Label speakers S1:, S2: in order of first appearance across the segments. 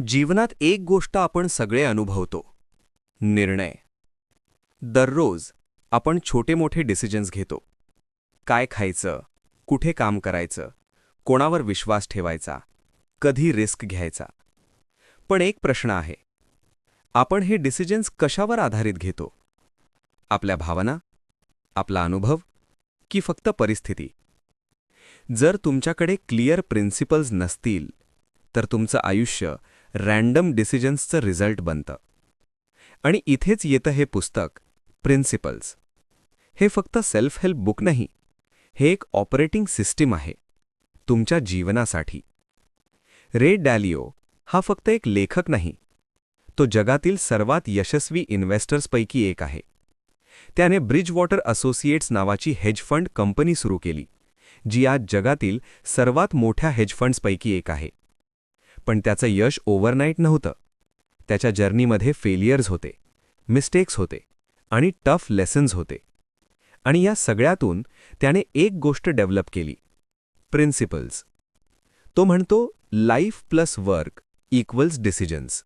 S1: जीवनात एक गोष्ट आपण सगळे अनुभवतो. निर्णय. दररोज आपण छोटे मोठे डिसिजन्स घेतो. काय खायचं, कुठे काम करायचं, कोणावर विश्वास ठेवायचा, कधी रिस्क घ्यायचा. पण एक प्रश्न आहे, आपण हे डिसिजन्स कशावर आधारित घेतो? आपल्या भावना, आपला अनुभव की फक्त परिस्थिती? जर तुमच्याकडे क्लिअर प्रिन्सिपल्स नसतील तर तुमचं आयुष्य रॅन्डम डिसिजन्सचं रिझल्ट बनतं. आणि इथेच येतं हे पुस्तक प्रिन्सिपल्स. हे फक्त सेल्फ हेल्प बुक नाही, हे एक ऑपरेटिंग सिस्टीम आहे तुमच्या जीवनासाठी. रे डॅलिओ हा फक्त एक लेखक नाही, तो जगातील सर्वात यशस्वी इन्व्हेस्टर्सपैकी एक आहे. त्याने ब्रिजवॉटर असोसिएट्स नावाची हेज फंड कंपनी सुरू केली, जी आज जगातील सर्वात मोठ्या हेज फंड्सपैकी एक आहे. पण त्याचं यश ओव्हरनाईट नव्हतं. त्याच्या जर्नीमध्ये फेलियर्स होते, मिस्टेक्स होते आणि टफ लेसन्स होते. आणि या सगळ्यातून त्याने एक गोष्ट डेव्हलप केली, प्रिन्सिपल्स. तो म्हणतो life plus work equals decisions.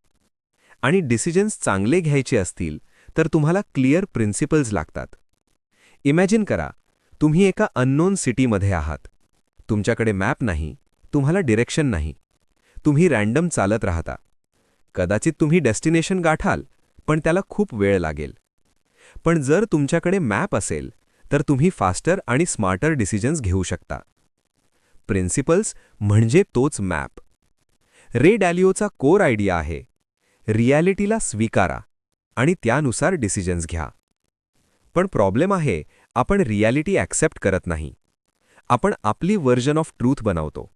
S1: आणि डिसिजन्स चांगले घ्यायचे असतील तर तुम्हाला क्लिअर प्रिन्सिपल्स लागतात. इमॅजिन करा, तुम्ही एका अननोन सिटीमध्ये आहात. तुमच्याकडे मॅप नाही, तुम्हाला डिरेक्शन नाही. तुम्ही रॅन्डम चालत राहता. कदाचित तुम्ही डेस्टिनेशन गाठाल, पण त्याला खूप वेळ लागेल. पण जर तुमच्याकडे मॅप असेल तर तुम्ही फास्टर आणि स्मार्टर डिसिजन्स घेऊ शकता. प्रिन्सिपल्स म्हणजे तोच मॅप. रे डॅलिओचा कोर आयडिया आहे, रिॲलिटीला स्वीकारा आणि त्यानुसार डिसिजन्स घ्या. पण प्रॉब्लेम आहे, आपण रिॲलिटी ॲक्सेप्ट करत नाही. आपण आपली व्हर्जन ऑफ ट्रूथ बनवतो.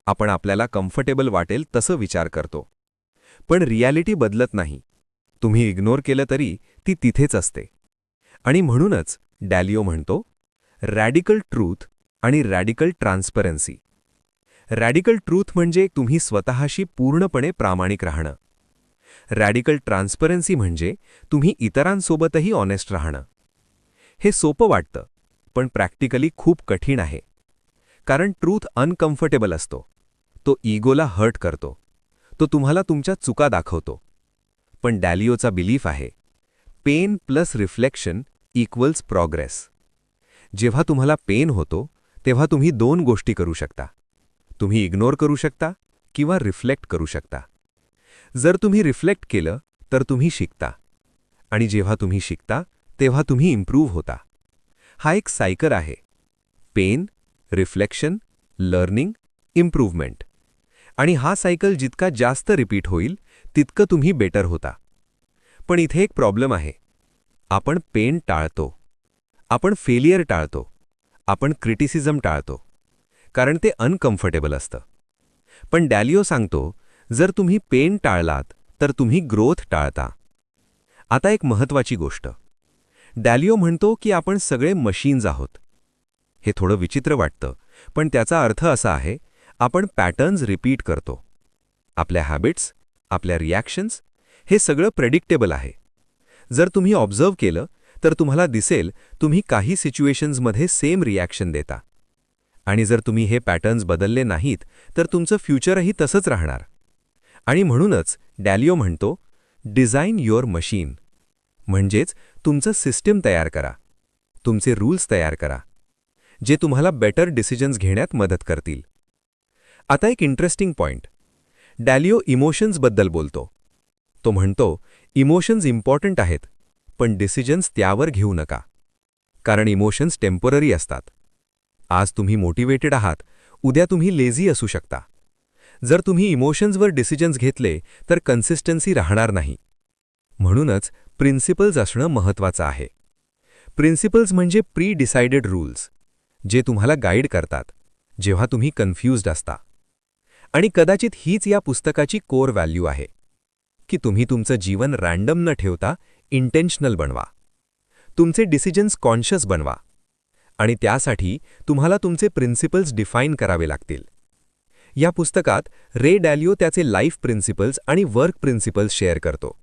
S1: आपण आपल्याला कम्फर्टेबल वाटेल तसं विचार करतो. पण रिॲलिटी बदलत नाही. तुम्ही इग्नोर केलं तरी ती तिथेच असते. आणि म्हणूनच डॅलिओ म्हणतो, रॅडिकल ट्रूथ आणि रॅडिकल ट्रान्सपरन्सी. रॅडिकल ट्रूथ म्हणजे तुम्ही स्वतःशी पूर्णपणे प्रामाणिक राहणं. रॅडिकल ट्रान्सपरन्सी म्हणजे तुम्ही इतरांसोबतही ऑनेस्ट राहणं. हे सोपं वाटतं, पण प्रॅक्टिकली खूप कठीण आहे. कारण ट्रूथ अनकम्फर्टेबल असतो. तो इगोला हर्ट करतो. तो तुम्हाला तुमच्या चुका दाखवतो. पण डॅलिओचा बिलीफ आहे, pain plus reflection equals progress. जेव्हा तुम्हाला पेन होतो तेव्हा तुम्ही दोन गोष्टी करू शकता. तुम्ही इग्नोर करू शकता किंवा रिफ्लेक्ट करू शकता. जर तुम्ही रिफ्लेक्ट केलं तर तुम्ही शिकता. आणि जेव्हा तुम्ही शिकता तेव्हा तुम्ही इम्प्रूव्ह होता. हा एक सायकल आहे, पेन, रिफ्लेक्शन, लर्निंग, इम्प्रूव्हमेंट. आणि हा सायकल जितका जास्त रिपीट होईल तितकं तुम्ही बेटर होता. पण इथे एक प्रॉब्लेम आहे, आपण पेन टाळतो, आपण फेलियर टाळतो, आपण क्रिटिसिझम टाळतो, कारण ते अनकम्फर्टेबल असतं. पण डॅलिओ सांगतो, जर तुम्ही पेन टाळलात तर तुम्ही ग्रोथ टाळता. आता एक महत्त्वाची गोष्ट, डॅलिओ म्हणतो की आपण सगळे मशीन्स आहोत. हे थोडं विचित्र वाटतं, पण त्याचा अर्थ असा आहे, आपण पॅटर्न्स रिपीट करतो. आपल्या हॅबिट्स, आपल्या रिॲक्शन्स, हे सगळं प्रेडिक्टेबल आहे. जर तुम्ही ऑब्झर्व्ह केलं तर तुम्हाला दिसेल तुम्ही काही सिच्युएशन्समध्ये सेम रिॲक्शन देता. आणि जर तुम्ही हे पॅटर्न्स बदलले नाहीत तर तुमचं फ्युचरही तसंच राहणार. आणि म्हणूनच डॅलिओ म्हणतो, डिझाइन युअर मशीन. म्हणजेच तुमचं सिस्टीम तयार करा, तुमचे रूल्स तयार करा, जे तुम्हाला बेटर डिसिजन्स घेण्यात मदत करतील. आता एक इंटरेस्टिंग पॉइंट, डॅलिओ इमोशन्सबद्दल बोलतो. तो म्हणतो, इमोशन्स इम्पॉर्टंट आहेत, पण डिसिजन्स त्यावर घेऊ नका. कारण इमोशन्स टेम्पररी असतात. आज तुम्ही मोटिवेटेड आहात, उद्या तुम्ही लेझी असू शकता. जर तुम्ही इमोशन्सवर डिसिजन्स घेतले तर कन्सिस्टन्सी राहणार नाही. म्हणूनच प्रिन्सिपल्स असणं महत्त्वाचं आहे. प्रिन्सिपल्स म्हणजे प्री डिसाइडेड रूल्स, जे तुम्हाला गाईड करतात जेव्हा तुम्ही कन्फ्यूज्ड असता. आणि कदाचित हीच या पुस्तकाची कोर व्हॅल्यू आहे, की तुम्ही तुमचं जीवन रॅन्डम न ठेवता इंटेन्शनल बनवा. तुमचे डिसिजन्स कॉन्शियस बनवा. आणि त्यासाठी तुम्हाला तुमचे प्रिन्सिपल्स डिफाईन करावे लागतील. या पुस्तकात रे डॅलिओ त्याचे लाईफ प्रिन्सिपल्स आणि वर्क प्रिन्सिपल्स शेअर करतो.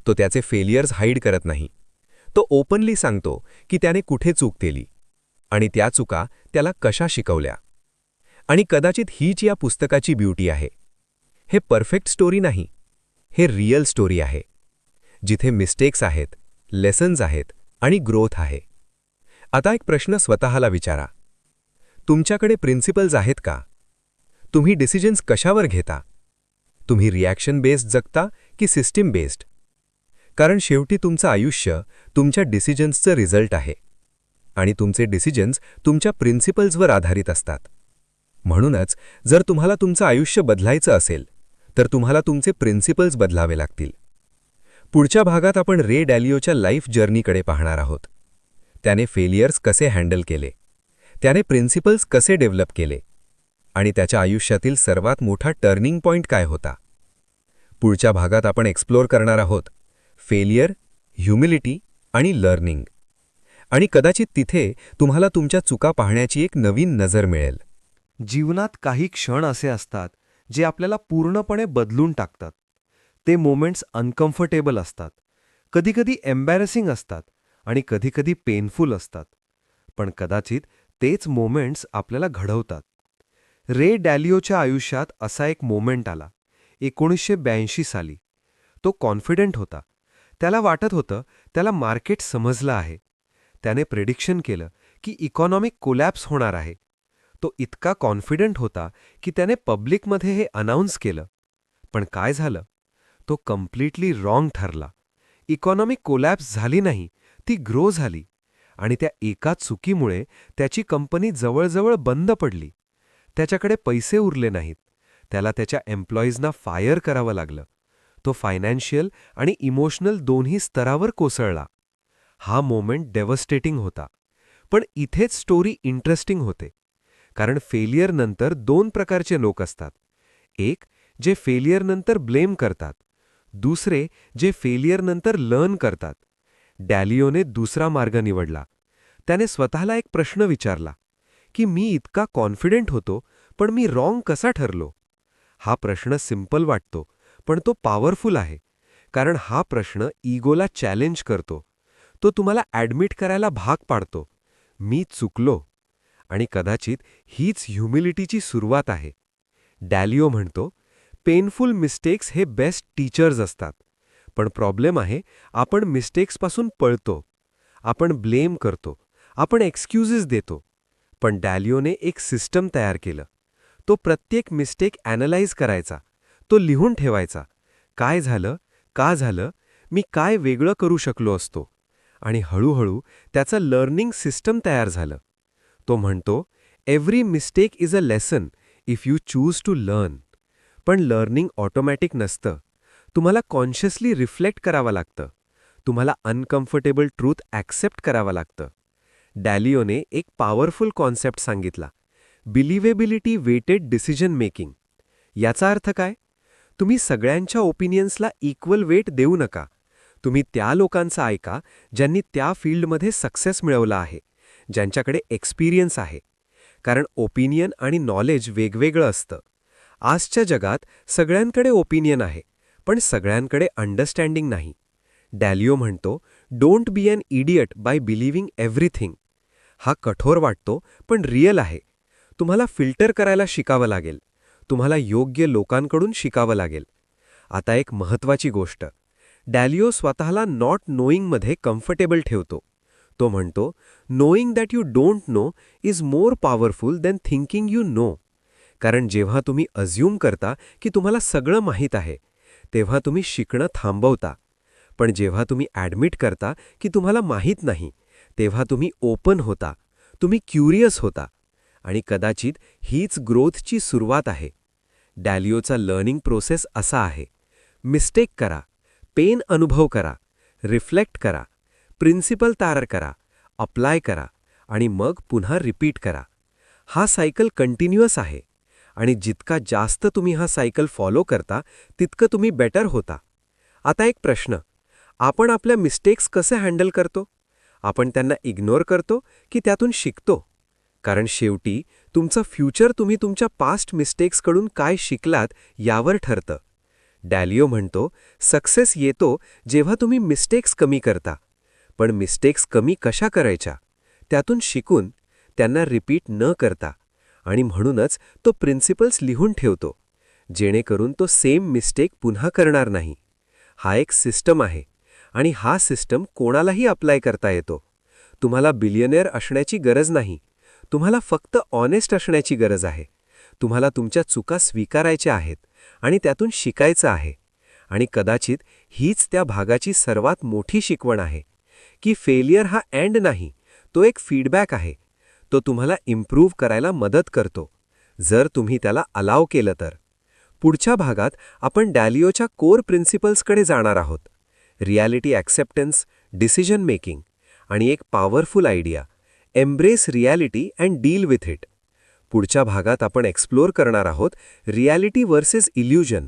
S1: तो त्याचे फेलियर्स हाईड करत नाही. तो ओपनली सांगतो की त्याने कुठे चूक केली आणि त्या चुका त्याला कशा शिकवल्या. आणि कदाचित हीच या पुस्तकाची ब्युटी आहे.
S2: हे परफेक्ट स्टोरी नाही, हे रिअल स्टोरी आहे, जिथे मिस्टेक्स आहेत, लेसन्स आहेत आणि ग्रोथ आहे. आता एक प्रश्न स्वतःला विचारा. तुमच्याकडे प्रिन्सिपल्स आहेत का? तुम्ही डिसिजन्स कशावर घेता? तुम्ही रिॲक्शन बेस्ड जगता की सिस्टीम बेस्ड? कारण शेवटी तुमचं आयुष्य तुमच्या डिसिजन्सचं रिझल्ट आहे आणि तुमचे डिसिजन्स तुमच्या प्रिन्सिपल्सवर आधारित असतात. म्हणूनच जर तुम्हाला तुमचं आयुष्य बदलायचं असेल तर तुम्हाला तुमचे प्रिन्सिपल्स बदलावे लागतील. पुढच्या भागात आपण रे डॅलिओच्या लाईफ जर्नीकडे पाहणार आहोत. त्याने फेलियर्स कसे हँडल केले, त्याने प्रिन्सिपल्स कसे डेव्हलप केले आणि त्याच्या आयुष्यातील सर्वात मोठा टर्निंग पॉइंट काय होता. पुढच्या भागात आपण एक्सप्लोर करणार आहोत फेलियर, ह्युमिलिटी आणि लर्निंग. आणि कदाचित तिथे तुम्हाला तुमच्या चुका पाहण्याची एक नवीन नजर मिळेल.
S3: जीवनात काही क्षण असे असतात जे आपल्याला पूर्णपणे बदलून टाकतात. ते मोमेंट्स अनकम्फर्टेबल असतात, कधीकधी एम्बॅरेसिंग असतात आणि कधीकधी पेनफुल असतात. पण कदाचित तेच मोमेंट्स आपल्याला घडवतात. रे डॅलिओच्या आयुष्यात असा एक मोमेंट आला 1982 साली. तो कॉन्फिडंट होता. त्याला वाटत होतं त्याला मार्केट समजलं आहे. त्याने प्रेडिक्शन केलं की इकॉनॉमिक कोलॅप्स होणार आहे. तो इतका कॉन्फिडंट होता की त्याने पब्लिकमध्ये हे अनाउन्स केलं. पण काय झालं? तो कम्प्लिटली रॉंग ठरला. इकॉनॉमिक कोलॅप्स झाली नाही, ती ग्रो झाली आणि त्या एका चुकीमुळे त्याची कंपनी जवळजवळ बंद पडली. त्याच्याकडे पैसे उरले नाहीत. त्याला त्याच्या एम्प्लॉईजना फायर करावं लागलं. तो फायनान्शियल आणि इमोशनल दोन्ही स्तरावर कोसळला. हा मोमेंट डेव्हस्टेटिंग होता. पण इथेच स्टोरी इंटरेस्टिंग होते. कारण फेलियरनंतर 2 प्रकारचे लोक असतात. एक जे फेलियरनंतर ब्लेम करतात, दुसरे जे फेलियरनंतर लर्न करतात. डॅलिओने दुसरा मार्ग निवडला. त्याने स्वतःला एक प्रश्न विचारला की मी इतका कॉन्फिडंट होतो पण मी रॉंग कसा ठरलो. हा प्रश्न सिंपल वाटतो पण तो पॉवरफुल आहे. कारण हा प्रश्न इगोला चॅलेंज करतो. तो तुम्हाला ॲडमिट करायला भाग पाडतो, मी चुकलो. आणि कदाचित हीच ह्युमिलिटीची सुरुवात आहे. डॅलिओ म्हणतो पेनफुल मिस्टेक्स हे बेस्ट टीचर्स असतात. पण प्रॉब्लेम आहे आपण मिस्टेक्सपासून पळतो. आपण ब्लेम करतो, आपण एक्सक्यूजेस देतो. पण डॅलिओने एक सिस्टम तयार केलं. तो प्रत्येक मिस्टेक ॲनलाइज करायचा, तो लिहून ठेवायचा. काय झालं, का झालं, मी काय वेगळं करू शकलो असतो. आणि हळूहळू त्याचं लर्निंग सिस्टम तयार झालं. तो म्हणतो every mistake is a lesson if you choose to learn. पण लर्निंग ऑटोमॅटिक नसतं. तुम्हाला कॉन्शियसली रिफ्लेक्ट करावं लागतं. तुम्हाला अनकम्फर्टेबल ट्रूथ ॲक्सेप्ट करावं लागतं. डॅलिओने एक पॉवरफुल कॉन्सेप्ट सांगितला, बिलिव्हेबिलिटी वेटेड डिसिजन मेकिंग. याचा अर्थ काय? तुम्ही सगळ्यांच्या ओपिनियन्सला इक्वल वेट देऊ नका. तुम्ही त्या लोकांचा ऐका ज्यांनी त्या फील्डमध्ये सक्सेस मिळवला आहे, ज्यांच्याकडे एक्सपिरियन्स आहे. कारण ओपिनियन आणि नॉलेज वेगवेगळं असतं. आजच्या जगात सगळ्यांकडे ओपिनियन आहे, पण सगळ्यांकडे अंडरस्टँडिंग नाही. डॅलिओ म्हणतो don't be an idiot by believing everything. हा कठोर वाटतो पण रिअल आहे. तुम्हाला फिल्टर करायला शिकावं लागेल. तुम्हाला योग्य लोकांकडून शिकावं लागेल. आता एक महत्त्वाची गोष्ट, डॅलिओ स्वतःला नॉट नोईंगमध्ये कम्फर्टेबल ठेवतो. तो म्हणतो knowing that you don't know is more powerful than thinking you know. कारण जेव्हा तुम्ही अज्युम करता की तुम्हाला सगळं माहीत आहे, तेव्हा तुम्ही शिकणं थांबवता. पण जेव्हा तुम्ही ॲडमिट करता की तुम्हाला माहीत नाही, तेव्हा तुम्ही ओपन होता, तुम्ही क्युरियस होता. आणि कदाचित हीच ग्रोथची सुरुवात आहे. डॅलिओचा लर्निंग प्रोसेस असा आहे, मिस्टेक करा, पेन अनुभव करा, रिफ्लेक्ट करा, प्रिन्सिपल तयार करा, अप्लाय करा आणि मग पुन्हा रिपीट करा. हा सायकल कंटिन्युअस आहे आणि जितका जास्त तुम्ही हा सायकल फॉलो करता तितकं तुम्ही बेटर होता. आता एक प्रश्न, आपण आपल्या मिस्टेक्स कसे हँडल करतो? आपण त्यांना इग्नोर करतो की त्यातून शिकतो? कारण शेवटी तुमचं फ्युचर तुम्ही तुमच्या पास्ट मिस्टेक्सकडून काय शिकलात यावर ठरतं. डॅलिओ म्हणतो सक्सेस येतो जेव्हा तुम्ही मिस्टेक्स कमी करता. पण मिस्टेक्स कमी कशा करायच्या? त्यातून शिकून, त्यांना रिपीट न करता. आणि म्हणूनच तो प्रिन्सिपल्स लिहून ठेवतो.
S2: जेणेकरून तो सेम मिस्टेक पुन्हा करणार नाही. हा एक सिस्टम आहे आणि हा सिस्टम कोणालाही अप्लाय करता येतो. तुम्हाला बिलियनेअर असण्याची गरज नाही. तुम्हाला फक्त ऑनेस्ट असण्याची गरज आहे. तुम्हाला तुमच्या चुका स्वीकारायच्या आहेत आणि त्यातून शिकायचं आहे. आणि कदाचित हीच त्या भागाची सर्वात मोठी शिकवण आहे की फेलियर हा एंड नाही, तो एक फीडबॅक आहे. तो तुम्हाला इम्प्रूव्ह करायला मदत करतो, जर तुम्ही त्याला अलाव केलं तर. पुढच्या भागात आपण डॅलिओच्या कोर प्रिन्सिपल्सकडे जाणार आहोत. रियालिटी ॲक्सेप्टन्स, डिसिजन मेकिंग आणि एक powerful idea, embrace reality and deal with it. पुढच्या भागात आपण एक्सप्लोर करणार आहोत रियालिटी वर्सेस इल्युजन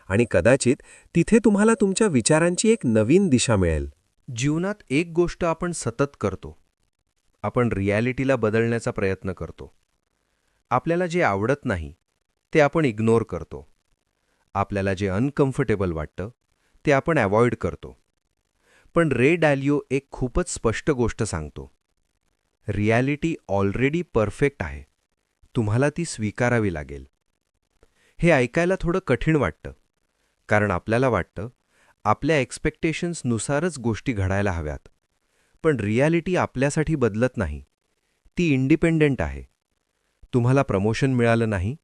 S2: आणि कदाचित तिथे तुम्हाला तुमच्या विचारांची एक नवीन दिशा मिळेल.
S3: जीवनात एक गोष्ट आपण सतत करतो. आपण रियालिटीला बदलण्याचा प्रयत्न करतो. आपल्याला जे आवडत नाही ते आपण इग्नोर करतो. आपल्याला जे अनकम्फर्टेबल वाटतं ते आपण अवॉइड करतो. पण रे डॅलिओ एक खूपच स्पष्ट गोष्ट सांगतो. रियालिटी ऑलरेडी परफेक्ट आहे. तुम्हाला ती स्वीकारावी लागेल. हे ऐकायला थोडं कठीण वाटतं, कारण आपल्याला वाटतं आपल्या एक्स्पेक्टेशन्सनुसारच गोष्टी घडायला हव्यात. पण रियालिटी आपल्यासाठी बदलत नाही. ती इंडिपेंडेंट आहे. तुम्हाला प्रमोशन मिळालं नाही,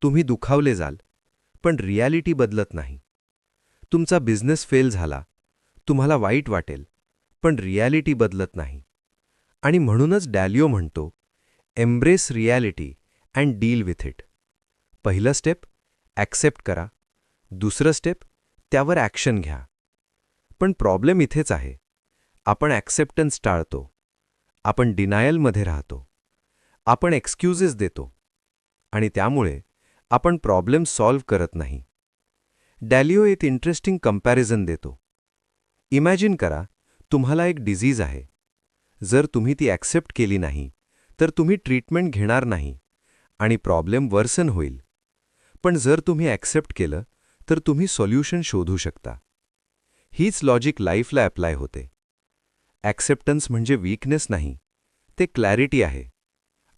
S3: तुम्ही दुखावले जाल, पण रियालिटी बदलत नाही. तुमचा बिझनेस फेल झाला, तुम्हाला वाईट वाटेल, पण रियालिटी बदलत नाही. आणि म्हणूनच डॅलिओ म्हणतो, embrace reality and deal with it. पहिलं स्टेप ॲक्सेप्ट करा. दुसरं स्टेप त्यावर ॲक्शन घ्या. पण प्रॉब्लेम इथेच आहे. आपण ॲक्सेप्टन्स टाळतो. आपण डिनायलमध्ये राहतो. आपण एक्सक्यूजेस देतो. आणि त्यामुळे आपण प्रॉब्लेम सॉल्व्ह करत नाही. डॅलिओ एक इंटरेस्टिंग कंपॅरिझन देतो. इमॅजिन करा, तुम्हाला एक डिझीज आहे. जर तुम्ही ती ॲक्सेप्ट केली नाही तर तुम्ही ट्रीटमेंट घेणार नाही आणि प्रॉब्लेम वर्सन होईल. पण जर तुम्ही ॲक्सेप्ट केलं तर तुम्ही सॉल्युशन शोधू शकता. हीच लॉजिक लाईफला ॲप्लाय होते. ॲक्सेप्टन्स म्हणजे वीकनेस नाही, ते क्लॅरिटी आहे.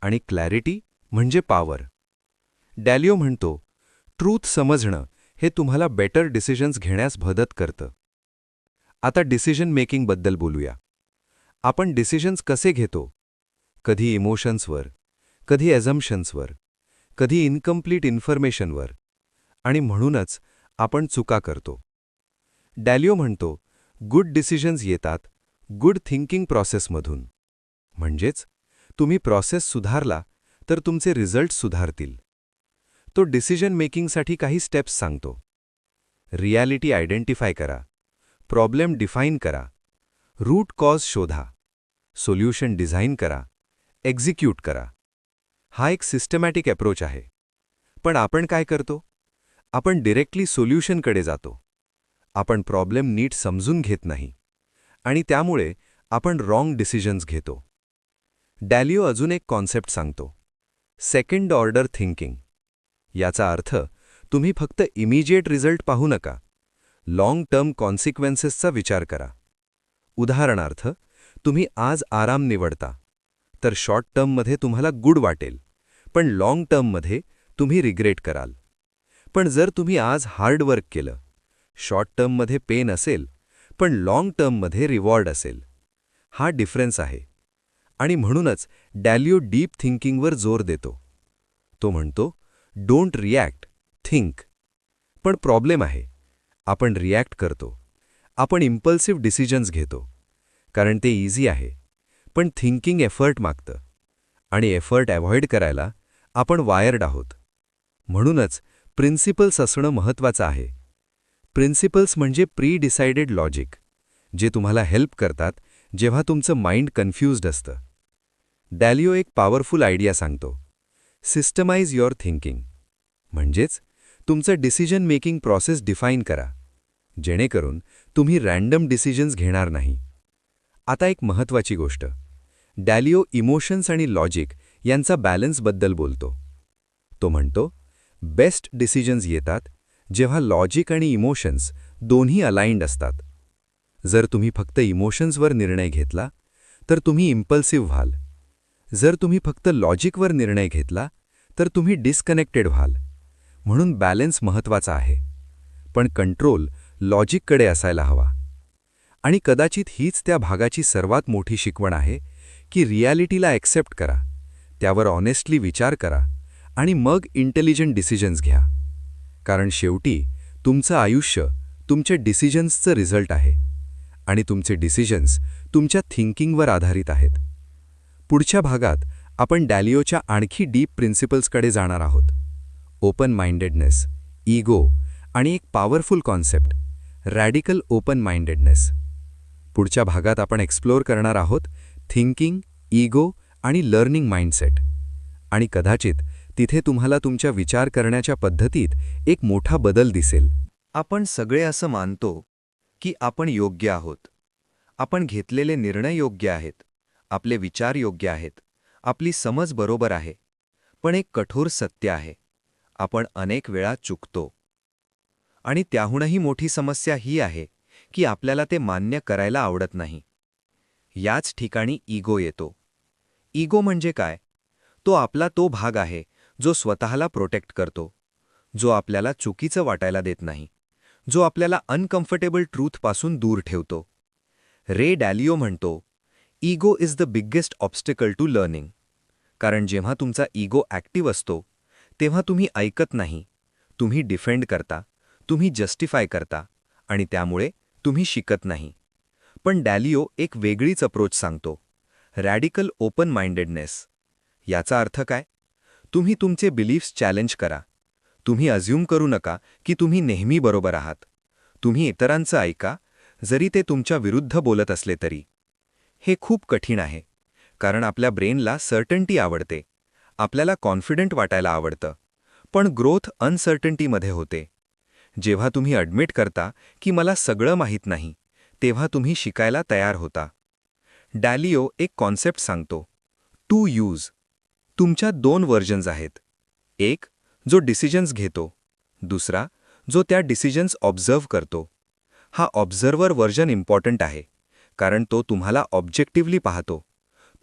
S3: आणि क्लॅरिटी म्हणजे पॉवर. डॅलिओ म्हणतो, ट्रूथ समजणं हे तुम्हाला बेटर डिसिजन्स घेण्यास मदत करतं. आता डिसिजन मेकिंगबद्दल बोलूया. आपण डिसिजन्स कसे घेतो? कधी इमोशन्सवर, कधी ॲझम्पशन्सवर, कधी इनकम्प्लीट इन्फॉर्मेशनवर. आणि म्हणूनच आपण चुका करतो. डॅलिओ म्हणतो, गुड डिसिजन्स येतात गुड थिंकिंग प्रोसेसमधून. म्हणजेच तुम्ही प्रोसेस सुधारला तर तुमचे रिझल्ट सुधारतील. तो डिसिजन मेकिंगसाठी काही स्टेप्स सांगतो. रियालिटी आयडेंटिफाय करा, प्रॉब्लेम डिफाईन करा, रूट कॉज शोधा, सोल्युशन डिझाईन करा, एक्झिक्यूट करा. हा एक सिस्टमॅटिक अप्रोच आहे. पण आपण काय करतो? आपण डिरेक्टली सोल्युशनकडे जातो. आपण प्रॉब्लेम नीट समजून घेत नाही आणि त्यामुळे आपण रॉंग डिसिजन्स घेतो. डॅलिओ अजून एक कॉन्सेप्ट सांगतो, सेकंड ऑर्डर थिंकिंग. याचा अर्थ तुम्ही फक्त इमिजिएट रिझल्ट पाहू नका, लाँग टर्म कॉन्सिक्वेन्सेसचा विचार करा. उदाहरणार्थ, तुम्ही आज आराम निवडता तर शॉर्ट टर्ममध्ये तुम्हाला गुड वाटेल, पण लाँग टर्ममध्ये तुम्ही रिग्रेट कराल. पण जर तुम्ही आज हार्ड वर्क केलं, शॉर्ट टर्ममध्ये पेन असेल, पण लाँग टर्ममध्ये रिवॉर्ड असेल. हा डिफरन्स आहे. आणि म्हणूनच डॅलिओ डीप थिंकिंगवर जोर देतो. तो म्हणतो, डोंट रिॲक्ट, थिंक. पण प्रॉब्लेम आहे, आपण रिॲक्ट करतो. आपण इम्पल्सिव्ह डिसिजन्स घेतो, कारण ते इझी आहे. पण थिंकिंग एफर्ट मागतं आणि एफर्ट अव्हॉइड करायला आपण वायर्ड आहोत. म्हणूनच प्रिन्सिपल्स असणं महत्त्वाचं आहे. प्रिन्सिपल्स म्हणजे प्री डिसाइडेड लॉजिक, जे तुम्हाला हेल्प करतात जेव्हा तुमचं माइंड कन्फ्युज्ड असतं. डॅलिओ एक पॉवरफुल आयडिया सांगतो, सिस्टमाइज युअर थिंकिंग. म्हणजेच तुमचं डिसिजन मेकिंग प्रोसेस डिफाईन करा, जेणेकरून तुम्ही रँडम डिसिजन्स घेणार नाही. आता एक महत्त्वाची गोष्ट, डॅलिओ इमोशन्स आणि लॉजिक यांचा बॅलन्सबद्दल बोलतो. तो म्हणतो, बेस्ट डिसिजन्स येतात जेव्हा लॉजिक आणि इमोशन्स दोन्ही अलाइंड असतात. जर तुम्ही फक्त इमोशन्सवर निर्णय घेतला तर तुम्ही इम्पल्सिव्ह व्हाल. जर तुम्ही फक्त लॉजिकवर निर्णय घेतला तर तुम्ही डिस्कनेक्टेड व्हाल.
S2: म्हणून बॅलन्स महत्त्वाचा आहे. पण कंट्रोल लॉजिककडे असायला हवा. आणि कदाचित हीच त्या भागाची सर्वात मोठी शिकवण आहे की रियालिटीला ॲक्सेप्ट करा, त्यावर ऑनेस्टली विचार करा आणि मग इंटेलिजंट डिसिजन्स घ्या. कारण शेवटी तुमचं आयुष्य तुमच्या डिसिजन्सचं रिझल्ट आहे आणि तुमचे डिसिजन्स तुमच्या थिंकिंगवर आधारित आहेत. पुढच्या भागात आपण डॅलिओच्या आणखी डीप प्रिन्सिपल्सकडे जाणार आहोत. ओपन माइंडेडनेस, इगो आणि एक powerful concept, radical open mindedness. पुढच्या भागात आपण एक्सप्लोर करणार आहोत थिंकिंग, इगो आणि लर्निंग माइंडसेट. आणि कदाचित तिथे तुम्हाला तुमच्या विचार करण्याच्या पद्धतीत एक मोठा बदल दिसेल.
S3: आपण सगळे असं मानतो की आपण योग्य आहोत. आपण घेतलेले निर्णय योग्य आहेत, आपले विचार योग्य आहेत, आपली समज बरोबर आहे. पण एक कठोर सत्य आहे, आपण अनेक वेळा चुकतो. आणि त्याहूनही मोठी समस्या ही आहे की आपल्याला ते मान्य करायला आवडत नाही. याच ठिकाणी इगो येतो. इगो म्हणजे काय? तो आपला तो भाग आहे जो स्वतःला प्रोटेक्ट करतो, जो आपल्याला चुकीचं वाटायला देत नाही, जो आपल्याला अनकम्फर्टेबल ट्रूथपासून दूर ठेवतो. रे डॅलिओ म्हणतो, ego is the biggest obstacle to learning. कारण जेव्हा तुमचा इगो ॲक्टिव्ह असतो तेव्हा तुम्ही ऐकत नाही, तुम्ही डिफेंड करता, तुम्ही जस्टिफाय करता आणि त्यामुळे तुम्ही शिकत नाही. पण डॅलिओ एक वेगळीच अप्रोच सांगतो, रॅडिकल ओपन माइंडेडनेस. याचा अर्थ काय? तुम्ही तुमचे बिलीफ्स चॅलेंज करा. तुम्ही अज्युम करू नका की तुम्ही नेहमी बरोबर आहात. तुम्ही इतरांचं ऐका, जरी ते तुमच्या विरुद्ध बोलत असले तरी. हे खूप कठीण आहे, कारण आपल्या ब्रेनला सर्टन्टी आवडते, आपल्याला कॉन्फिडंट वाटायला आवडतं. पण ग्रोथ अनसर्टन्टीमध्ये होते. जेव्हा तुम्ही ॲडमिट करता की मला सगळं माहीत नाही, तेव्हा तुम्ही शिकायला तयार होता. डॅलिओ एक कॉन्सेप्ट सांगतो, टू यूज. तुमच्या 2 व्हर्जन्स आहेत. एक जो डिसिजन्स घेतो, दुसरा जो त्या डिसिजन्स ऑब्झर्व्ह करतो. हा ऑब्झर्व्हर व्हर्जन इम्पॉर्टंट आहे, कारण तो तुम्हाला ऑब्जेक्टिव्हली पाहतो.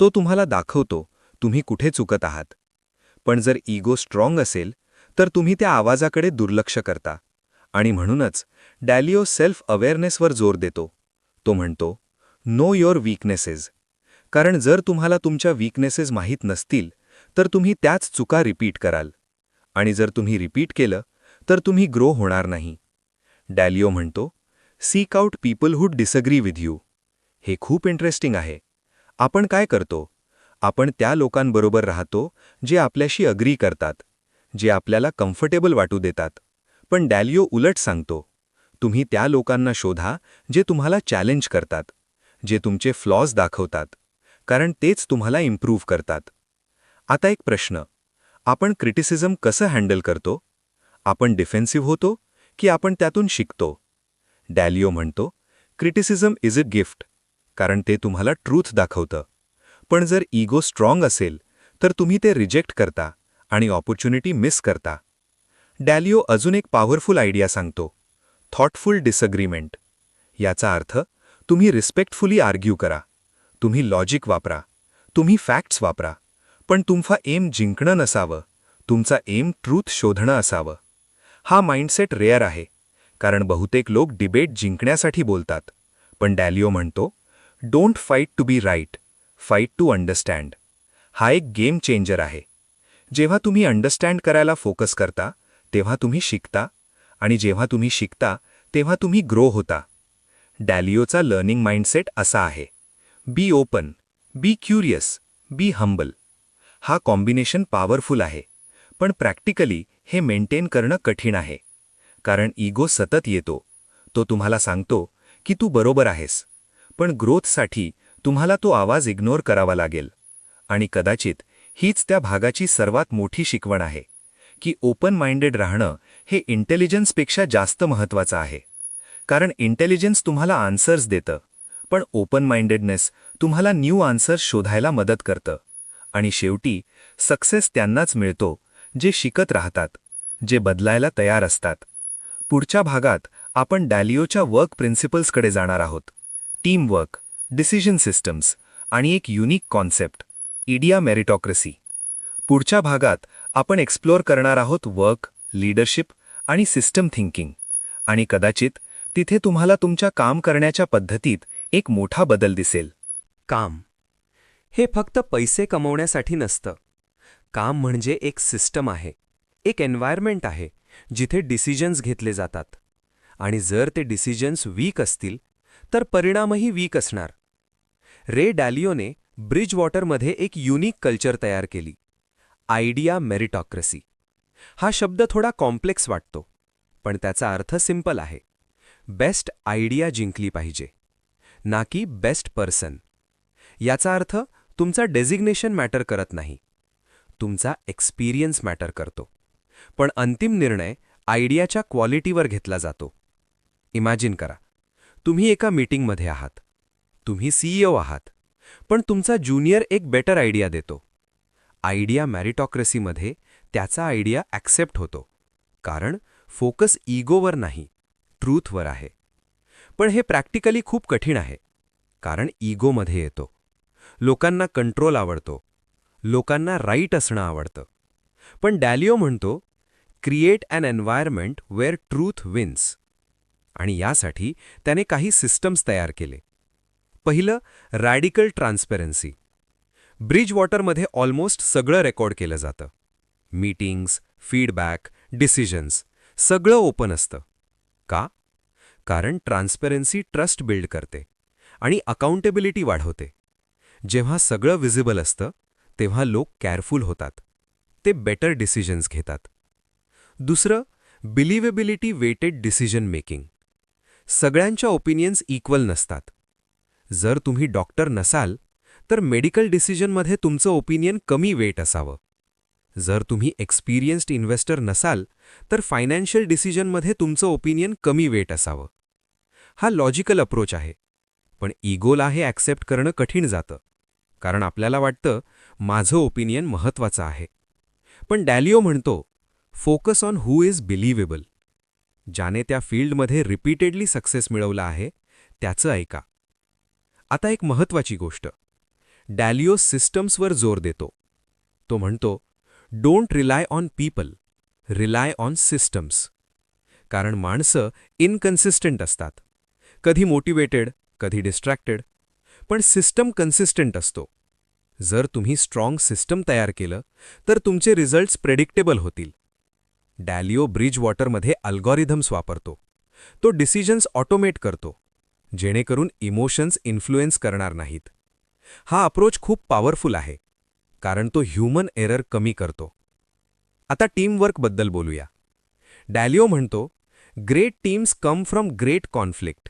S3: तो तुम्हाला दाखवतो तुम्ही कुठे चुकत आहात. पण जर इगो स्ट्रॉंग असेल तर तुम्ही त्या आवाजाकडे दुर्लक्ष करता. आणि म्हणूनच डॅलिओ सेल्फ अवेअरनेसवर जोर देतो. तो म्हणतो, नो युअर वीकनेसेस. कारण जर तुम्हाला तुमच्या वीकनेसेस माहीत नसतील तर तुम्ही त्याच चुका रिपीट कराल. आणि जर तुम्ही रिपीट केलं तर तुम्ही ग्रो होणार नाही. डॅलिओ म्हणतो, sick out people who disagree with you. हे खूप इंटरेस्टिंग आहे. आपण काय करतो? आपण त्या लोकांबरोबर राहतो जे आपल्याशी अग्री करतात, जे आपल्याला कम्फर्टेबल वाटू देतात. पण डॅलिओ उलट सांगतो, तुम्ही त्या लोकांना शोधा जे तुम्हाला चॅलेंज करतात, जे तुमचे फ्लॉज दाखवतात, कारण तेच तुम्हाला इम्प्रूव्ह करतात. आता एक प्रश्न, आपण क्रिटिसिझम कसं हँडल करतो? आपण डिफेन्सिव्ह होतो की आपण त्यातून शिकतो? डॅलिओ म्हणतो, क्रिटिसिझम इज अ गिफ्ट, कारण ते तुम्हाला ट्रूथ दाखवतं. पण जर इगो स्ट्रॉंग असेल तर तुम्ही ते रिजेक्ट करता आणि ऑपॉर्च्युनिटी मिस करता. डॅलिओ अजून एक पॉवरफुल आयडिया सांगतो, थॉटफुल डिसअग्रीमेंट. याचा अर्थ तुम्ही रिस्पेक्टफुली आर्ग्यू करा, तुम्ही लॉजिक वापरा, तुम्ही फॅक्ट्स वापरा, पण तुमचा एम जिंकणं नसावं, तुमचा एम ट्रूथ शोधणं असावं. हा माइंडसेट रेअर आहे, कारण बहुतेक लोक डिबेट जिंकण्यासाठी बोलतात. पण डॅलिओ म्हणतो, don't fight to be right, fight to understand. हा एक गेम चेंजर आहे. जेव्हा तुम्ही अंडरस्टँड करायला फोकस करता तेव्हा तुम्ही शिकता, आणि जेव्हा तुम्ही शिकता तेव्हा तुम्ही ग्रो होता. डॅलिओचा लर्निंग माइंडसेट असा आहे, be open, be curious, be humble. हा कॉम्बिनेशन पॉवरफुल आहे, पण प्रॅक्टिकली हे मेंटेन करणं कठीण आहे. कारण इगो सतत येतो. तो तुम्हाला सांगतो की तू बरोबर आहेस, पण ग्रोथसाठी तुम्हाला तो आवाज इग्नोर करावा लागेल. आणि कदाचित हीच त्या भागाची सर्वात मोठी शिकवण आहे की ओपन माइंडेड राहणं हे इंटेलिजन्सपेक्षा जास्त महत्त्वाचं आहे. कारण इंटेलिजन्स तुम्हाला आन्सर्स देतं, पण ओपन माइंडेडनेस तुम्हाला न्यू आन्सर्स शोधायला मदत करतं. आणि शेवटी सक्सेस त्यांनाच मिळतो जे शिकत राहतात, जे बदलायला तयार असतात. पुढच्या भागात आपण डॅलिओच्या वर्क प्रिन्सिपल्सकडे जाणार आहोत, टीमवर्क, डिसिजन सिस्टम्स आणि एक युनिक कॉन्सेप्ट, इडिया मेरिटोक्रेसी. पुढच्या भागात आपण एक्सप्लोर करणार आहोत वर्क,
S4: लीडरशिप आणि सिस्टम थिंकिंग, आणि कदाचित तिथे तुम्हाला तुमच्या काम करण्याच्या पद्धतीत एक मोठा बदल दिसेल.
S1: काम हे फक्त पैसे कमवण्यासाठी नसतं. काम म्हणजे एक सिस्टम आहे, एक एन्व्हायरमेंट आहे जिथे डिसिजन्स घेतले जातात. आणि जर ते डिसिजन्स वीक असतील तर परिणामही वीक असणार. रे डॅलिओने ब्रिजवॉटरमध्ये एक युनिक कल्चर तयार केली, आयडिया मेरिटॉक्रेसी. हा शब्द थोडा कॉम्प्लेक्स वाटतो, पण त्याचा अर्थ सिंपल आहे. बेस्ट आयडिया जिंकली पाहिजे, ना की बेस्ट पर्सन. याचा अर्थ तुमचा डेझिग्नेशन मॅटर करत नाही, तुमचा एक्सपिरियन्स मॅटर करतो. पण अंतिम निर्णय आयडियाच्या क्वालिटीवर घेतला जातो. इमॅजिन करा, तुम्ही एका मीटिंगमध्ये आहात, तुम्ही CEO आहात, पण तुमचा ज्युनियर एक बेटर आयडिया देतो. आयडिया मॅरिटॉक्रेसीमध्ये त्याचा आयडिया ॲक्सेप्ट होतो, कारण फोकस इगोवर नाही, ट्रूथवर आहे. पण हे प्रॅक्टिकली खूप कठीण आहे, कारण इगोमध्ये येतो. लोकांना कंट्रोल आवडतो, लोकांना राईट असणं आवडतं. पण डॅलिओ म्हणतो, create an environment where truth wins. आणि यासाठी त्याने काही सिस्टम्स तयार केले. पहिलं, रॅडिकल ट्रान्सपरन्सी. ब्रिजवॉटरमध्ये ऑलमोस्ट सगळं रेकॉर्ड केलं जातं. मीटिंग्स, फीडबॅक, डिसिजन्स सगळं ओपन असतं. का? कारण ट्रान्सपरन्सी ट्रस्ट बिल्ड करते आणि अकाउंटेबिलिटी वाढवते. जेव्हा सगळं विजिबल असतं तेव्हा लोक केअरफुल होतात, ते बेटर डिसिजन्स घेतात. दुसरं, बिलिव्हेबिलिटी वेटेड डिसिजन मेकिंग. सगळ्यांच्या ओपिनियन्स इक्वल नसतात. जर तुम्ही डॉक्टर नसाल तर मेडिकल डिसिजनमध्ये तुमचं ओपिनियन कमी वेट असावं. जर तुम्ही एक्सपिरियन्स्ड इन्व्हेस्टर नसाल तर फायनान्शियल डिसिजनमध्ये तुमचं ओपिनियन कमी वेट असावं. हा लॉजिकल अप्रोच आहे, पण इगोला हे ॲक्सेप्ट करणं कठीण जातं, कारण आपल्याला वाटतं माझं ओपिनियन महत्त्वाचं आहे. पण डॅलिओ म्हणतो, फोकस ऑन हू इज बिलिव्हेबल. ज्याने त्या फील्डमध्ये रिपीटेडली सक्सेस मिळवला आहे त्याचं ऐका. आता एक महत्त्वाची गोष्ट, डॅलिओ सिस्टम्सवर जोर देतो. तो म्हणतो, don't rely on people, rely on systems. कारण माणसं इनकन्सिस्टंट असतात, कधी मोटिवेटेड, कधी डिस्ट्रॅक्टेड. पण सिस्टम कन्सिस्टंट असतो. जर तुम्ही स्ट्रॉंग सिस्टम तयार केलं तर तुमचे रिझल्ट्स प्रेडिक्टेबल होतील. डॅलिओ ब्रिजवॉटरमध्ये अल्गॉरिथम्स वापरतो. तो डिसिजन्स ऑटोमेट करतो, जेणेकरून इमोशन्स इन्फ्लुएन्स करणार नाहीत. हा अप्रोच खूप पॉवरफुल आहे, कारण तो ह्यूमन एरर कमी करतो. आता टीमवर्कबद्दल बोलूया. डॅलिओ म्हणतो, great teams come from great conflict.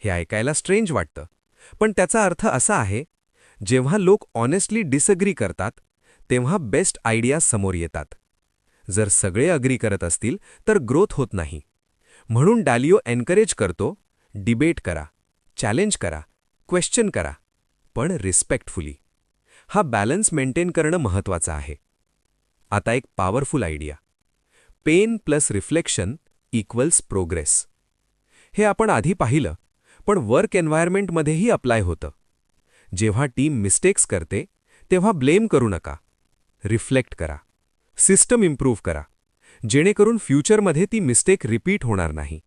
S1: हे ऐकायला स्ट्रेंज वाटतं, पण त्याचा अर्थ असा आहे, जेव्हा लोक ऑनेस्टली डिसअग्री करतात तेव्हा बेस्ट आयडिया समोर येतात. जर सगळे अग्री करत असतील तर ग्रोथ होत नाही. म्हणून डॅलिओ एन्करेज करतो, डिबेट करा, चॅलेंज करा, क्वेश्चन करा, पण रिस्पेक्टफुली. हा बॅलन्स मेंटेन करणं महत्त्वाचं आहे. आता एक powerful idea, pain plus reflection equals progress. हे आपण आधी पाहिलं, पण वर्क एन्व्हायरमेंटमध्येही अप्लाय होतं. जेव्हा टीम मिस्टेक्स करते तेव्हा ब्लेम करू नका, रिफ्लेक्ट करा, सिस्टम इम्प्रूव्ह करा, जेणेकरून फ्युचरमध्ये ती मिस्टेक रिपीट होणार नाही.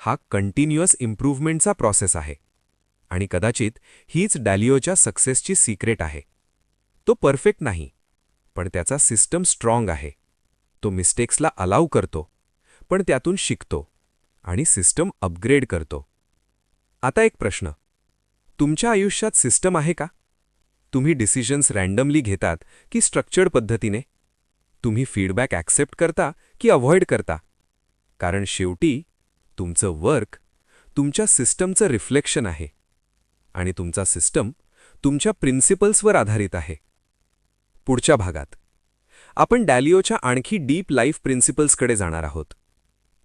S1: हा कंटिन्युअस इम्प्रूव्हमेंटचा प्रोसेस आहे आणि कदाचित हीच डॅलिओच्या सक्सेसची सिक्रेट आहे. तो परफेक्ट नाही, पण त्याचा सिस्टम स्ट्रॉंग आहे. तो मिस्टेक्सला अलाव करतो, पण त्यातून शिकतो आणि सिस्टम अपग्रेड करतो. आता एक प्रश्न, तुमच्या आयुष्यात सिस्टम आहे का? तुम्ही डिसिजन्स रँडमली घेतात की स्ट्रक्चर्ड पद्धतीने? तुम्ही फीडबॅक ॲक्सेप्ट करता की अव्हॉइड करता? कारण शेवटी तुमचं वर्क तुमच्या सिस्टमचं रिफ्लेक्शन आहे आणि तुमचा सिस्टम तुमच्या प्रिन्सिपल्सवर आधारित आहे. पुढच्या भागात आपण डॅलिओच्या आणखी डीप लाईफ प्रिन्सिपल्सकडे जाणार आहोत.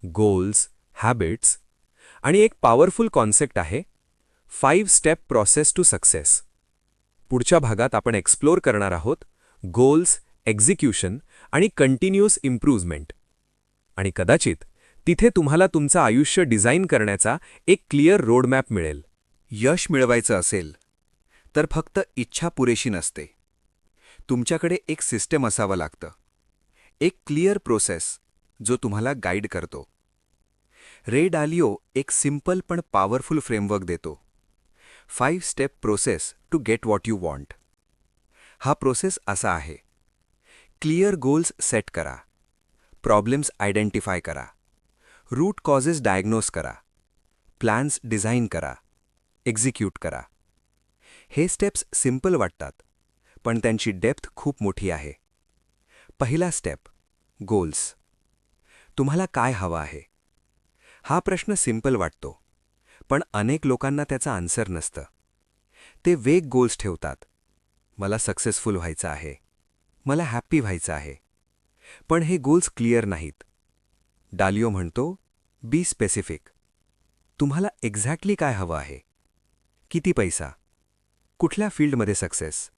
S1: गोल्स, हॅबिट्स आणि एक पॉवरफुल कॉन्सेप्ट आहे 5 स्टेप प्रोसेस टू सक्सेस. पुढच्या भागात आपण एक्सप्लोर करणार आहोत गोल्स, एक्झिक्युशन आणि कंटिन्युअस इम्प्रूव्हमेंट. आणि कदाचित तिथे तुम्हाला तुमचं आयुष्य डिझाईन करण्याचा एक क्लिअर रोडमॅप मिळेल.
S5: यश मिळवायचं असेल तर फक्त इच्छा पुरेशी नसते. तुमच्याकडे एक सिस्टम असावं लागतं, एक क्लिअर प्रोसेस, जो तुम्हाला गाईड करतो. रे डालिओ एक सिंपल पण पॉवरफुल फ्रेमवर्क देतो. 5 step process to get what you want. हा प्रोसेस असा आहे. क्लिअर गोल्स सेट करा. प्रॉब्लेम्स आयडेंटिफाय करा. रूट कॉजेस डायग्नोज करा. प्लॅन्स डिझाईन करा. एक्झिक्यूट करा. हे स्टेप्स सिंपल वाटतात, पण त्यांची डेप्थ खूप मोठी आहे. पहिला स्टेप, गोल्स. तुम्हाला काय हवं आहे? हा प्रश्न सिंपल वाटतो, पण अनेक लोकांना त्याचा आन्सर नसतं. ते वेग गोल्स ठेवतात. मला सक्सेसफुल व्हायचं आहे, मला हॅप्पी व्हायचं आहे. पण हे गोल्स क्लिअर नाहीत. डालिओ म्हणतो, बी स्पेसिफिक. तुम्हाला एक्झॅक्टली काय हवं आहे? किती पैसा? कुठल्या फील्डमध्ये सक्सेस?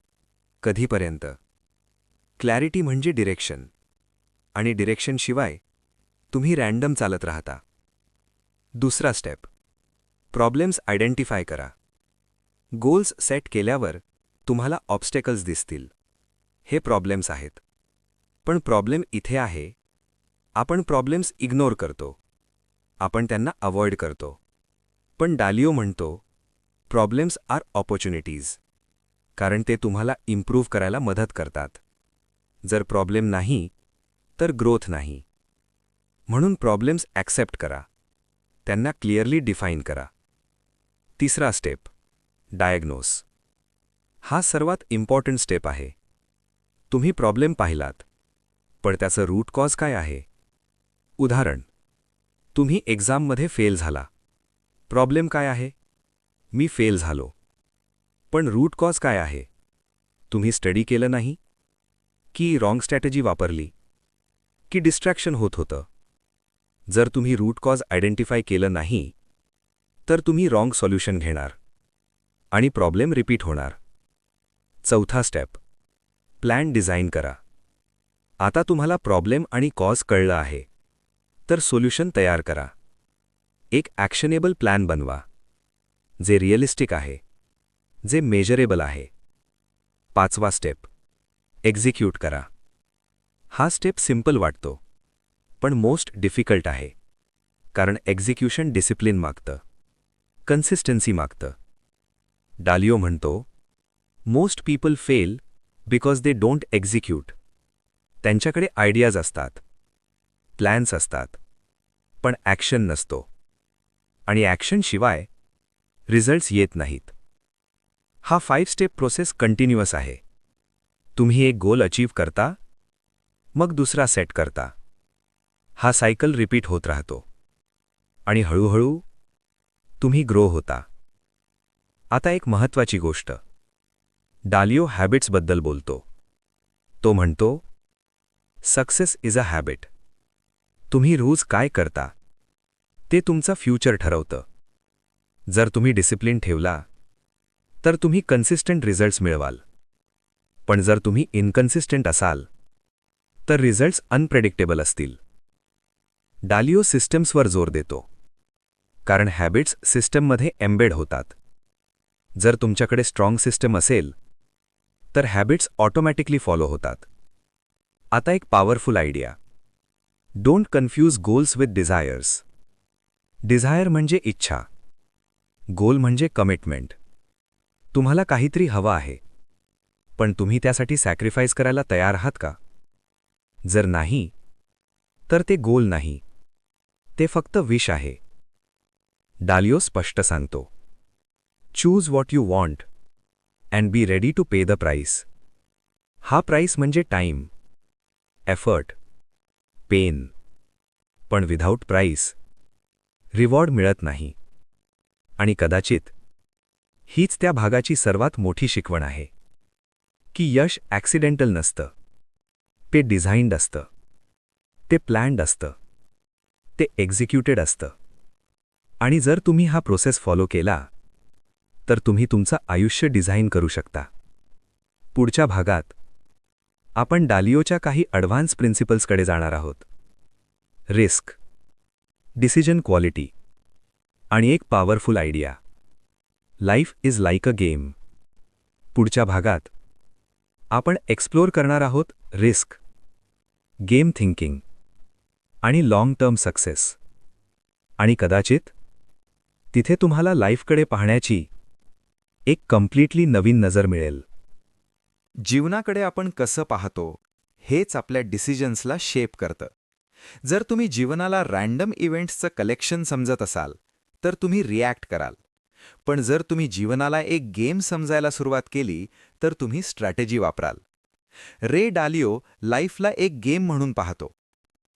S5: कधीपर्यंत? क्लॅरिटी म्हणजे डिरेक्शन. आणि डिरेक्शनशिवाय तुम्ही रॅन्डम चालत राहता. दुसरा स्टेप, प्रॉब्लेम्स आयडेंटिफाय करा. गोल्स सेट केल्यावर तुम्हाला ऑब्स्टेकल्स दिसतील. हे प्रॉब्लेम्स आहेत. पण प्रॉब्लेम इथे आहे, आपण प्रॉब्लेम्स इग्नोर करतो. आपण त्यांना अवॉइड करतो. पण डालिओ म्हणतो, प्रॉब्लेम्स आर ऑपॉर्च्युनिटीज. कारण ते तुम्हाला इम्प्रूव्ह करायला मदत करतात. जर प्रॉब्लेम नाही, तर ग्रोथ नाही. म्हणून प्रॉब्लेम्स ॲक्सेप्ट करा. त्यांना क्लिअरली डिफाईन करा. तिसरा स्टेप, डायग्नोस. हा सर्वात इम्पॉर्टंट स्टेप आहे. तुम्ही प्रॉब्लेम पाहिलात, पण त्याचं रूट कॉज काय आहे? उदाहरण, तुम्ही एक्झाममध्ये फेल झाला. प्रॉब्लेम काय आहे? मी फेल झालो. पण रूट कॉज काय आहे? तुम्ही स्टडी केलं नाही? की रॉंग स्ट्रॅटेजी वापरली? की डिस्ट्रॅक्शन होत होतं? जर तुम्ही रूट कॉज आयडेंटिफाय केलं नाही, तर तुम्ही रॉंग सॉल्युशन घेणार आणि प्रॉब्लेम रिपीट होणार. चौथा स्टेप, प्लॅन डिझाईन करा. आता तुम्हाला प्रॉब्लेम आणि कॉज कळलं आहे, तर सोल्युशन तयार करा. एक ॲक्शनेबल प्लॅन बनवा, जे रिअलिस्टिक आहे, जे मेजरेबल आहे. पाचवा स्टेप, एक्झिक्यूट करा. हा स्टेप सिंपल वाटतो, पण मोस्ट डिफिकल्ट आहे. कारण एक्झिक्यूशन डिसिप्लिन मागतं, कन्सिस्टन्सी मागतं. डालिओ म्हणतो, most people fail because they don't execute. त्यांच्याकडे आयडियाज असतात, प्लॅन्स असतात, पण ॲक्शन नसतो. आणि ॲक्शनशिवाय रिझल्ट्स येत नाहीत. हा 5 स्टेप प्रोसेस कंटिन्युअस आहे. तुम्ही एक गोल अचीव्ह करता, मग दुसरा सेट करता. हा सायकल रिपीट होत राहतो. आणि हळूहळू तुम्ही ग्रो होता. आता एक महत्त्वाची गोष्ट. डालिओ हॅबिट्सबद्दल बोलतो. तो म्हणतो, सक्सेस इज अ हॅबिट. तुम्ही रोज काय करता, ते तुमचा फ्युचर ठरवतं. जर तुम्ही डिसिप्लिन ठेवला, तर तुम्ही कन्सिस्टंट रिझल्ट्स मिळवाल. पण जर तुम्ही इनकन्सिस्टंट असाल, तर रिझल्ट्स अनप्रेडिक्टेबल असतील. डालिओ सिस्टम्सवर जोर देतो, कारण हॅबिट्स सिस्टममध्ये एम्बेड होतात. जर तुमच्याकडे स्ट्रॉंग सिस्टम असेल, तर हॅबिट्स ऑटोमॅटिकली फॉलो होतात. आता एक powerful idea. Don't confuse goals with desires. Desire म्हणजे इच्छा, गोल म्हणजे कमिटमेंट. तुम्हाला काहीतरी हवं आहे, पण तुम्ही त्यासाठी सॅक्रिफाईस करायला तयार आहात का? जर नाही, तर ते गोल नाही, ते फक्त विश आहे. डालिओ स्पष्ट सांगतो, choose what you want and be ready to pay the price. हा प्राईस म्हणजे टाईम, एफर्ट, पेन. पण विदाऊट प्राईस रिवॉर्ड मिळत नाही. आणि कदाचित हीच त्या भागाची सर्वात मोठी शिकवण आहे, की यश ॲक्सिडेंटल नसतं. ते डिझाईन्ड असतं, ते प्लॅन्ड असतं, ते एक्झिक्युटेड असतं. आणि जर तुम्ही हा प्रोसेस फॉलो केला, तर तुम्ही तुमचं आयुष्य डिझाईन करू शकता. पुढच्या भागात आपण डालिओच्या काही ॲडव्हान्स प्रिन्सिपल्सकडे जाणार आहोत. रिस्क, डिसिजन क्वालिटी आणि एक powerful idea, life is like a game. पुढच्या भागात आपण एक्सप्लोर करणार आहोत रिस्क, गेम थिंकिंग
S2: आणि लाँग टर्म सक्सेस. आणि कदाचित तिथे तुम्हाला लाईफकडे पाहण्याची एक कम्प्लिटली नवीन नजर मिळेल.
S5: जीवनाकडे आपण कसं पाहतो हेच आपल्या डिसिजन्सला शेप करतं. जर तुम्ही जीवनाला रँडम इव्हेंट्सचं कलेक्शन समजत असाल तर तुम्ही रिॲक्ट कराल. पण जर तुम्ही जीवनाला एक गेम समजायला सुरुवात केली तर तुम्ही स्ट्रॅटेजी वापराल. रे डालिओ लाईफला एक गेम म्हणून पाहतो.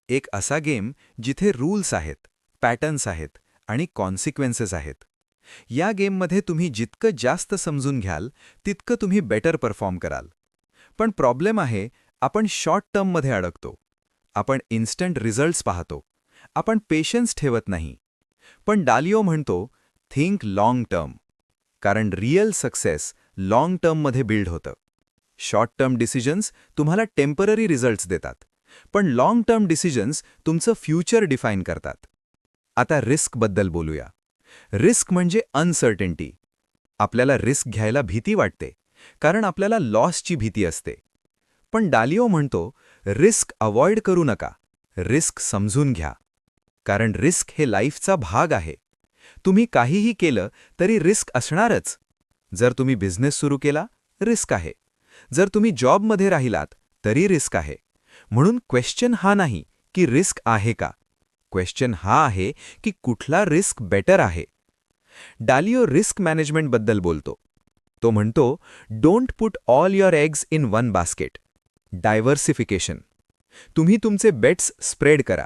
S5: एक असा गेम जिथे रूल्स आहेत, पॅटर्न्स आहेत आणि कॉन्सिक्वेन्सेस आहेत. या गेममध्ये तुम्ही जितकं जास्त समजून घ्याल तितकं तुम्ही बेटर परफॉर्म कराल. पण प्रॉब्लेम आहे, आपण शॉर्ट टर्ममध्ये अडकतो. आपण इन्स्टंट रिझल्ट्स पाहतो. आपण पेशन्स ठेवत नाही. पण डालिओ म्हणतो, थिंक लाँग टर्म. कारण रिअल सक्सेस लाँग टर्ममध्ये बिल्ड होतं. शॉर्ट टर्म डिसिजन्स तुम्हाला टेम्पररी रिझल्ट्स देतात. पण लाँग टर्म डिसिजन्स तुमचं फ्युचर डिफाईन करतात. आता रिस्कबद्दल बोलूया. रिस्क म्हणजे अनसर्टेनिटी. आपल्याला रिस्क घ्यायला भीती वाटते कारण आपल्याला लॉसची भीती असते. पण डालिओ म्हणतो, रिस्क अवॉइड करू नका, रिस्क समजून घ्या. कारण रिस्क हे लाईफचा भाग आहे. तुम्ही काहीही केलं तरी रिस्क असणारच. जर तुम्ही बिझनेस सुरू केला, रिस्क आहे. जर तुम्ही जॉबमध्ये राहिलात तरी रिस्क आहे. म्हणून क्वेश्चन हा नाही की रिस्क आहे का, क्वेश्चन हा आहे की कुठला रिस्क बेटर आहे. डालिओ रिस्क मॅनेजमेंटबद्दल बोलतो. तो म्हणतो, don't put all your eggs in one basket. Diversification. तुम्ही तुमचे बेट्स स्प्रेड करा,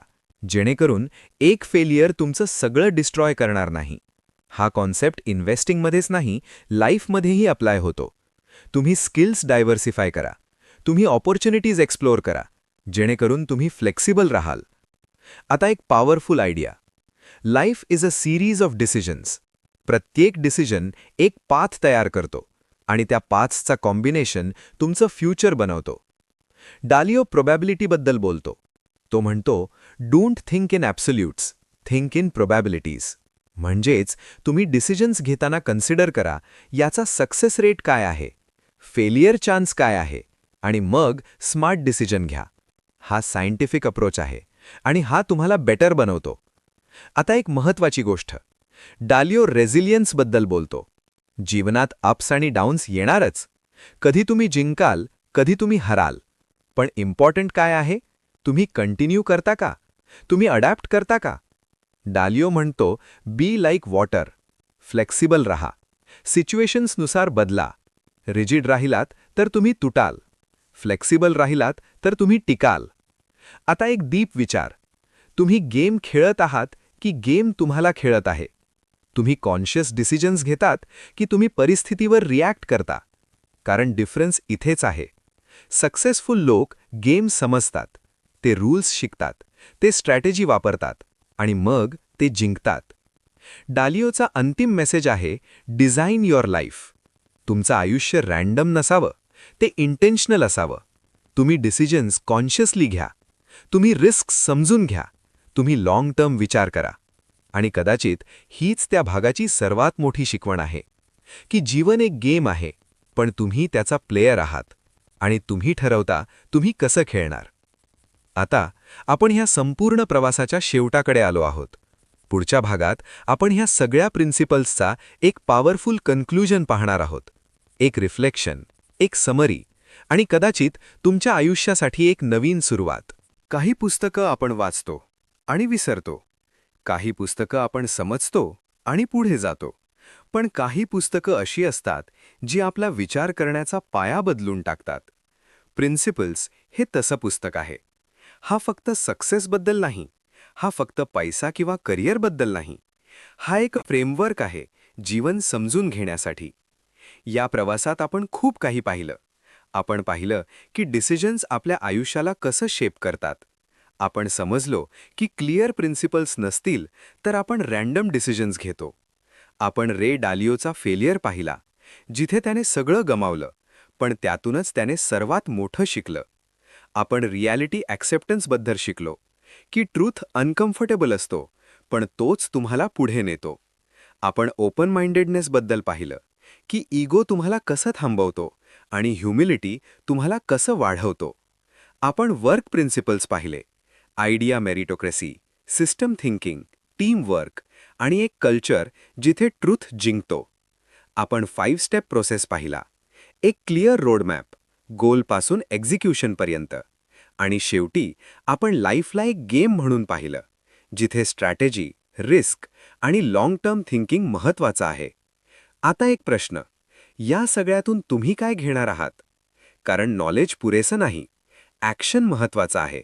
S5: जेणेकरून एक फेलियर तुमचं सगळं डिस्ट्रॉय करणार नाही. हा कॉन्सेप्ट इन्व्हेस्टिंगमध्येच नाही, लाईफमध्येही अप्लाय होतो. तुम्ही स्किल्स डायव्हर्सिफाय करा. तुम्ही ऑपॉर्च्युनिटीज एक्सप्लोर करा, जेणेकरून तुम्ही फ्लेक्सिबल राहाल. आता एक powerful idea. Life is a series of decisions. प्रत्येक डिसिजन एक पाथ तयार करतो आणि त्या पाथ्सचा कॉम्बिनेशन तुमचं फ्युचर बनवतो. डालिओ प्रोबॅबिलिटीबद्दल बोलतो. तो म्हणतो, don't think in absolutes, think in probabilities. म्हणजेच तुम्ही डिसिजन्स घेताना कन्सिडर करा, याचा सक्सेस रेट काय आहे, फेलियर चान्स काय आहे, आणि मग स्मार्ट डिसिजन घ्या. हा सायंटिफिक अप्रोच आहे आणि हा तुम्हाला बेटर बनवतो. आता एक महत्त्वाची गोष्ट. डालिओ रेझिलियन्सबद्दल बोलतो. जीवनात अप्स आणि डाऊन्स येणारच. कधी तुम्ही जिंकाल, कधी तुम्ही हराल. पण इम्पॉर्टंट काय आहे, तुम्ही कंटिन्यू करता का, तुम्ही अडॅप्ट करता का. डालिओ म्हणतो, बी लाईक वॉटर. फ्लेक्सिबल रहा, सिच्युएशन्सनुसार बदला. रिजिड राहिलात तर तुम्ही तुटाल, फ्लेक्सिबल राहिलात तर तुम्ही टिकाल. आता एक डीप विचार. तुम्ही गेम खेळत आहात की गेम तुम्हाला खेळत आहे. तुम्ही कॉन्शियस डिसिजन्स घेतात की तुम्ही परिस्थितीवर रिॲक्ट करता. कारण डिफरन्स इथेच आहे. सक्सेसफुल लोक गेम समजतात, ते रूल्स शिकतात, ते स्ट्रॅटेजी वापरतात आणि मग ते जिंकतात. डालिओचा अंतिम मेसेज आहे, डिझाइन युअर लाईफ. तुमचं आयुष्य रँडम नसावं, ते इंटेन्शनल असावं. तुम्ही डिसिजन्स कॉन्शियसली घ्या. तुम्ही रिस्क समजून घ्या. तुम्ही लाँग टर्म विचार करा. आणि कदाचित हीच त्या भागाची सर्वात मोठी शिकवण आहे की जीवन एक गेम आहे, पण तुम्ही त्याचा प्लेयर आहात आणि तुम्ही ठरवता तुम्ही कसं खेळणार. आता आपण ह्या संपूर्ण प्रवासाच्या शेवटाकडे आलो आहोत. पुढच्या भागात आपण ह्या सगळ्या प्रिन्सिपल्सचा एक पॉवरफुल कन्क्लुजन पाहणार आहोत. एक रिफ्लेक्शन, एक समरी आणि कदाचित तुमच्या आयुष्यासाठी एक नवीन सुरुवात. काही पुस्तकं आपण वाचतो आणि विसरतो. काही पुस्तकं आपण समजतो आणि पुढे जातो. पण काही पुस्तकं अशी असतात जी आपला विचार करण्याचा पाया बदलून टाकतात. प्रिन्सिपल्स हे तसं पुस्तक आहे. हा फक्त सक्सेसबद्दल नाही, हा फक्त पैसा किंवा करिअरबद्दल नाही. हा एक फ्रेमवर्क आहे जीवन समजून घेण्यासाठी. या प्रवासात आपण खूप काही पाहिलं. आपण पाहिलं की डिसिजन्स आपल्या आयुष्याला कसं शेप करतात. आपण समजलो की क्लिअर प्रिन्सिपल्स नसतील तर आपण रँडम डिसिजन्स घेतो. आपण रे डालिओचा फेलियर पाहिला, जिथे त्याने सगळं गमावलं, पण त्यातूनच त्याने सर्वात मोठं शिकलं. आपण रिॲलिटी ॲक्सेप्टन्सबद्दल शिकलो की ट्रूथ अनकम्फर्टेबल असतो, पण तोच तुम्हाला पुढे नेतो. आपण ओपन माइंडेडनेसबद्दल पाहिलं की इगो तुम्हाला कसं थांबवतो आणि ह्युमिलिटी तुम्हाला कसं वाढवतो. आपण वर्क प्रिन्सिपल्स पाहिले, idea meritocracy, system thinking, teamwork आणि एक कल्चर जिथे ट्रुथ जिंकतो. आपण 5 स्टेप प्रोसेस पाहिला. एक क्लिअर रोडमॅप, गोलपासून एक्झिक्युशनपर्यंत. आणि शेवटी आपण लाईफला एक गेम म्हणून पाहिलं, जिथे स्ट्रॅटेजी, रिस्क आणि लाँग टर्म थिंकिंग महत्त्वाचं आहे. आता एक प्रश्न, या सगळ्यातून तुम्ही काय घेणार आहात? कारण नॉलेज पुरेसं नाही, ॲक्शन महत्त्वाचं आहे.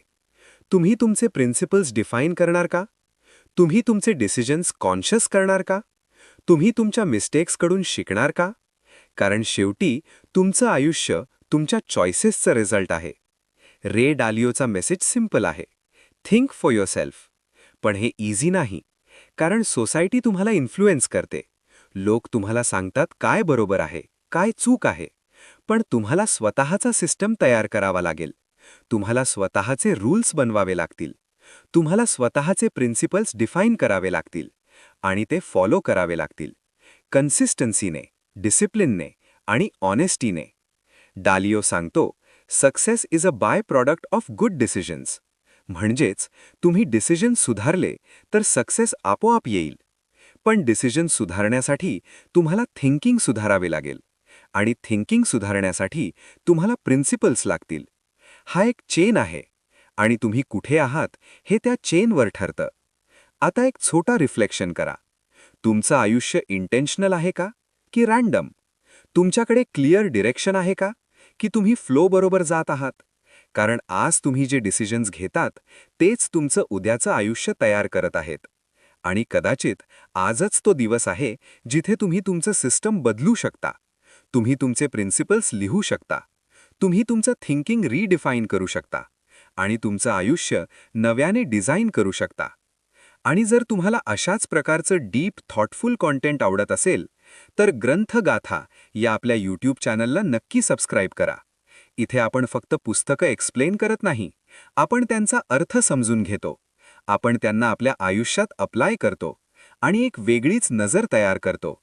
S5: तुम्ही तुमचे प्रिन्सिपल्स डिफाईन करणार का? तुम्ही तुमचे डिसिजन्स कॉन्शियस करणार का? तुम्ही तुमच्या मिस्टेक्सकडून शिकणार का? कारण शेवटी तुमचं आयुष्य तुमच्या चॉईसेसचं रिझल्ट आहे. रे डालिओचा मेसेज सिंपल आहे, थिंक फॉर युअरसेल्फ. पण हे इझी नाही, कारण सोसायटी तुम्हाला इन्फ्लुएन्स करते. लोक तुम्हाला सांगतात काय बरोबर आहे, काय चूक आहे. पण तुम्हाला स्वतःचा सिस्टम तयार करावा लागेल. तुम्हाला स्वतःचे रूल्स बनवावे लागतील. तुम्हाला स्वतःचे प्रिन्सिपल्स डिफाईन करावे लागतील आणि ते फॉलो करावे लागतील, कन्सिस्टन्सीने, डिसिप्लिनने आणि ऑनेस्टीने. डालिओ सांगतो, success is a bye product of good decisions. म्हणजेच तुम्ही डिसिजन सुधारले तर सक्सेस आपोआप येईल. पण डिसिजन सुधारण्यासाठी तुम्हाला थिंकिंग सुधारावे लागेल आणि थिंकिंग सुधारण्यासाठी तुम्हाला प्रिन्सिपल्स लागतील. हा एक चेन आहे आणि तुम्ही कुठे आहात हे त्या चेनवर ठरतं. आता एक छोटा रिफ्लेक्शन करा. तुमचं आयुष्य इंटेन्शनल आहे का की रँडम? तुमच्याकडे क्लिअर डिरेक्शन आहे का की तुम्ही फ्लो बरोबर जात आहात? कारण आज तुम्ही जे डिसिजन्स घेतात तेच तुमचं उद्याचं आयुष्य तयार करत आहेत. आणि कदाचित आजच तो दिवस आहे जिथे तुम्ही तुमचं सिस्टम बदलू शकता. तुम्ही तुमचे प्रिन्सिपल्स लिहू शकता. तुम्ही तुमचं थिंकिंग रिडिफाईन करू शकता आणि तुमचं आयुष्य नव्याने डिझाईन करू शकता. आणि जर तुम्हाला अशाच प्रकारचं डीप थॉटफुल कॉन्टेंट आवडत असेल तर ग्रंथगाथा या आपल्या यूट्यूब चॅनलला नक्की सबस्क्राईब करा. इथे आपण फक्त पुस्तकं एक्सप्लेन करत नाही, आपण त्यांचा अर्थ समजून घेतो. आपण त्यांना आपल्या आयुष्यात अप्लाय करतो आणि एक वेगळीच नजर तयार करतो.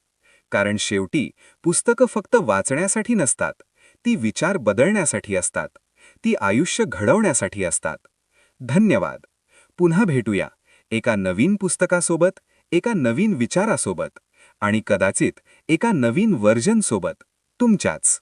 S5: कारण शेवटी पुस्तकं फक्त वाचण्यासाठी नसतात, ती विचार बदलण्यासाठी असतात, ती आयुष्य घडवण्यासाठी असतात. धन्यवाद. पुन्हा भेटूया एका नवीन पुस्तकासोबत, एका नवीन विचारासोबत आणि कदाचित एका नवीन व्हर्जनसोबत, तुमच्याच.